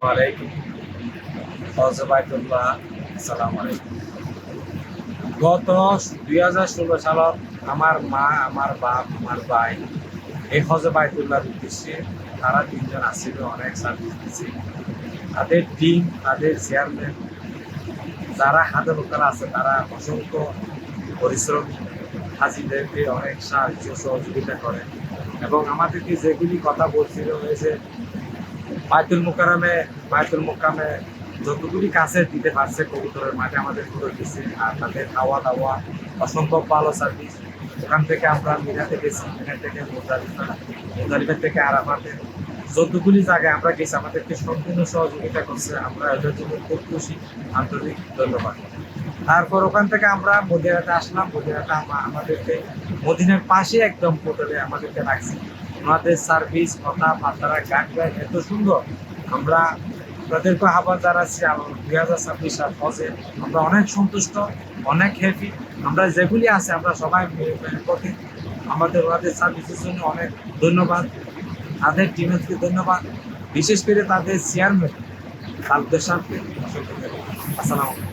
ওয়ালাইকুম হজবাইতুল্লাহ আসসালামু আলাইকুম। গত 2016 সালত আমার মা, আমার বাপ, আমার ভাই এই হজবাইতুল্লাহর উদ্দেশ্যে তারা তিনজন আসছিল, অনেক সার্ভিস দিচ্ছে। তাদের টিম, তাদের চেয়ারম্যান, যারা হাতে লোকেরা আছে তারা অসংখ্য পরিশ্রমী, হাজিদেরকে অনেক সাহায্য সহযোগিতা করে এবং আমাদেরকে যেগুলি কথা বলছিল হয়েছে বায়তুল মোকামে যতগুলি কাছে দিতে পারছে কবুতরের মাঠে আমাদের করে দিচ্ছে। আর তাদের খাওয়া দাওয়া অসম্ভব ভালো সার্ভিস। ওখান থেকে আমরা মিনাতে গেছি, মিনার থেকে মুজালিফা থেকে আরাফাতে যতগুলি জায়গায় আমরা গেছি আমাদেরকে সম্পূর্ণ সহযোগিতা করছে। আমরা এদের জন্য খুব খুশি, আন্তরিক ধন্যবাদ। তারপর ওখান থেকে আমরা মদিনাতে আসলাম। মদিনাতে আমাদেরকে মদিনার পাশে একদম হোটেলে আমাদেরকে রাখছি। ওনাদের সার্ভিস, কথাবার্তারা, গান গান এত সুন্দর। আমরা তাদেরকে আহ্বান জানাচ্ছি 2026 সাল হজে আমরা অনেক সন্তুষ্ট, অনেক হ্যাপি। আমরা যেগুলি আছে আমরা সবাই প্রতি আমাদের ওনাদের সার্ভিসের জন্য অনেক ধন্যবাদ। তাদের টিমকে ধন্যবাদ, বিশেষ করে তাদের চেয়ারম্যান তালুকদার সাহেবকে অসংখ্য ধন্যবাদ। আসসালামু আলাইকুম।